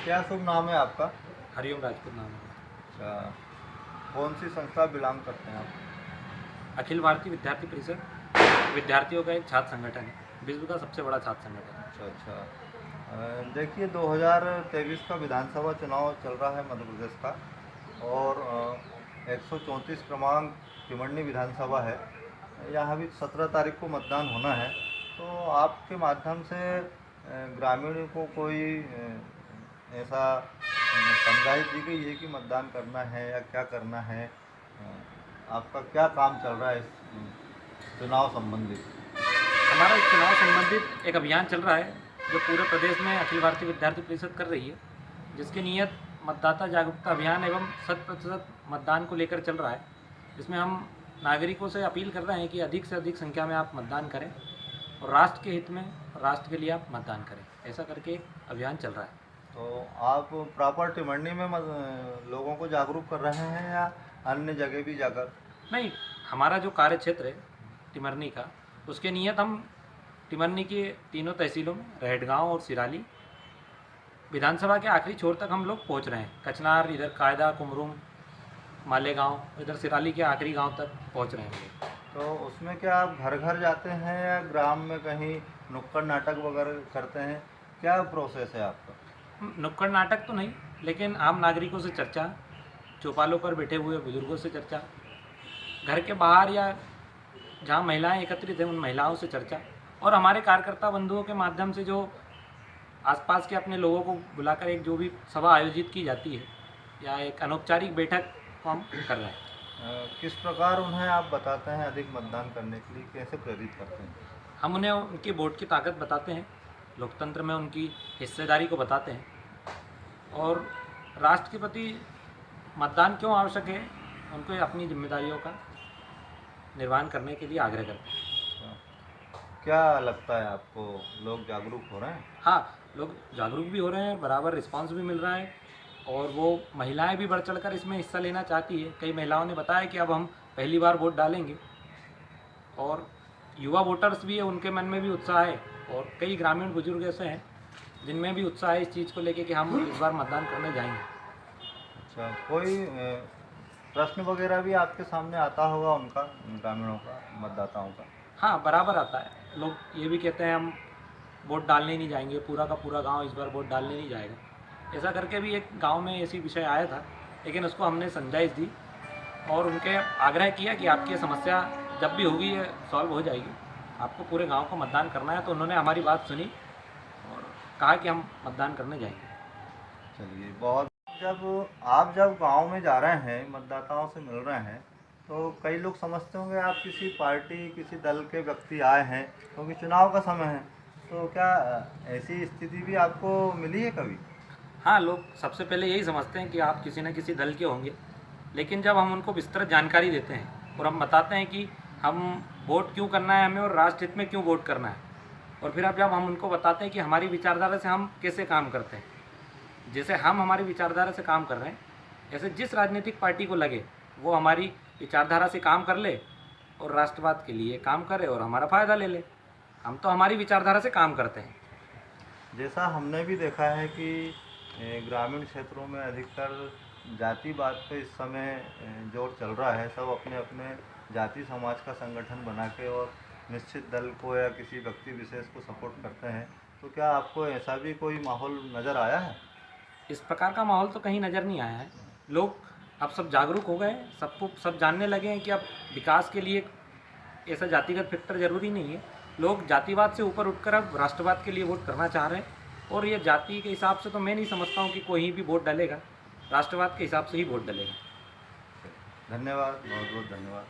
क्या शुभ नाम है आपका? हरिओम राजपूत नाम है। अच्छा, कौन सी संस्था बिलोंग करते हैं आप? अखिल भारतीय विद्यार्थी परिषद विद्यार्थियों का एक छात्र संगठन है, विश्व का सबसे बड़ा छात्र संगठन है। अच्छा अच्छा। देखिए 2023 का विधानसभा चुनाव चल रहा है मध्य प्रदेश का, और 134 क्रमांक टिमरनी विधानसभा है। यहाँ भी 17 तारीख को मतदान होना है। तो आपके माध्यम से ग्रामीणों को कोई ऐसा समझाइश दी गई है कि मतदान करना है या क्या करना है? आपका क्या काम चल रहा है इस चुनाव संबंधित? हमारा इस चुनाव संबंधित एक अभियान चल रहा है जो पूरे प्रदेश में अखिल भारतीय विद्यार्थी परिषद कर रही है, जिसकी नीयत मतदाता जागरूकता अभियान एवं 100% मतदान को लेकर चल रहा है। इसमें हम नागरिकों से अपील कर रहे हैं कि अधिक से अधिक संख्या में आप मतदान करें और राष्ट्र के हित में, राष्ट्र के लिए आप मतदान करें। ऐसा करके एक अभियान चल रहा है। तो आप प्रॉपर टिमरनी में लोगों को जागरूक कर रहे हैं या अन्य जगह भी जाकर? नहीं, हमारा जो कार्य क्षेत्र है टिमरनी का, उसके नियत हम टिमरनी के तीनों तहसीलों में रहटगांव और सिराली विधानसभा के आखिरी छोर तक हम लोग पहुंच रहे हैं। कचनार, इधर कायदा, कुमरुम, मालेगांव, इधर सिराली के आखिरी गांव तक पहुंच रहे हैं। तो उसमें क्या आप घर घर जाते हैं या ग्राम में कहीं नुक्कड़ नाटक वगैरह करते हैं? क्या प्रोसेस है आपका? नुक्कड़ नाटक तो नहीं, लेकिन आम नागरिकों से चर्चा, चौपालों पर बैठे हुए बुजुर्गों से चर्चा, घर के बाहर या जहाँ महिलाएं एकत्रित हैं उन महिलाओं से चर्चा, और हमारे कार्यकर्ता बंधुओं के माध्यम से जो आसपास के अपने लोगों को बुलाकर एक जो भी सभा आयोजित की जाती है या एक अनौपचारिक बैठक को हम कर रहे हैं। किस प्रकार उन्हें आप बताते हैं अधिक मतदान करने के लिए, कैसे प्रेरित करते हैं? हम उन्हें उनकी वोट की ताकत बताते हैं, लोकतंत्र में उनकी हिस्सेदारी को बताते हैं, और राष्ट्र के प्रति मतदान क्यों आवश्यक है उनको अपनी जिम्मेदारियों का निर्वहन करने के लिए आग्रह करते हैं। क्या लगता है आपको, लोग जागरूक हो रहे हैं? हाँ, लोग जागरूक भी हो रहे हैं, बराबर रिस्पांस भी मिल रहा है, और वो महिलाएं भी बढ़ चढ़कर इसमें हिस्सा लेना चाहती है। कई महिलाओं ने बताया कि अब हम पहली बार वोट डालेंगे, और युवा वोटर्स भी है, उनके मन में भी उत्साह है, और कई ग्रामीण बुजुर्ग ऐसे हैं जिनमें भी उत्साह है इस चीज़ को लेके कि हम इस बार मतदान करने जाएंगे। अच्छा, कोई प्रश्न वगैरह भी आपके सामने आता होगा उनका, ग्रामीणों का, मतदाताओं का? हाँ, बराबर आता है। लोग ये भी कहते हैं हम वोट डालने नहीं जाएंगे, पूरा का पूरा गांव इस बार वोट डालने नहीं जाएगा। ऐसा करके भी एक गांव में ऐसी विषय आया था, लेकिन उसको हमने समझाइश दी और उनके आग्रह किया कि आपकी समस्या जब भी होगी ये सॉल्व हो जाएगी, आपको पूरे गांव को मतदान करना है। तो उन्होंने हमारी बात सुनी और कहा कि हम मतदान करने जाएंगे। चलिए, बहुत जब गांव में जा रहे हैं, मतदाताओं से मिल रहे हैं, तो कई लोग समझते होंगे आप किसी पार्टी, किसी दल के व्यक्ति आए हैं, क्योंकि चुनाव का समय है। तो क्या ऐसी स्थिति भी आपको मिली है कभी? हाँ, लोग सबसे पहले यही समझते हैं कि आप किसी न किसी दल के होंगे, लेकिन जब हम उनको विस्तृत जानकारी देते हैं और हम बताते हैं कि हम वोट क्यों करना है हमें और राष्ट्र हित में क्यों वोट करना है, और फिर अब जब हम उनको बताते हैं कि हमारी विचारधारा से हम कैसे काम करते हैं, जैसे हम हमारी विचारधारा से काम कर रहे हैं, ऐसे जिस राजनीतिक पार्टी को लगे वो हमारी विचारधारा से काम कर ले और राष्ट्रवाद के लिए काम करे और हमारा फ़ायदा ले ले। हम तो हमारी विचारधारा से काम करते हैं। जैसा हमने भी देखा है कि ग्रामीण क्षेत्रों में अधिकतर जातिवाद पे इस समय जोर चल रहा है। सब अपने अपने जाति समाज का संगठन बना के और निश्चित दल को या किसी व्यक्ति विशेष को सपोर्ट करते हैं। तो क्या आपको ऐसा भी कोई माहौल नज़र आया है? इस प्रकार का माहौल तो कहीं नज़र नहीं आया है। लोग अब सब जागरूक हो गए, सबको सब जानने लगे हैं कि अब विकास के लिए ऐसा जातिगत फैक्टर जरूरी नहीं है। लोग जातिवाद से ऊपर उठकर अब राष्ट्रवाद के लिए वोट करना चाह रहे हैं, और ये जाति के हिसाब से तो मैं नहीं समझता हूँ कि कोई भी वोट डालेगा, राष्ट्रवाद के हिसाब से ही वोट डालेगा। धन्यवाद, बहुत बहुत धन्यवाद।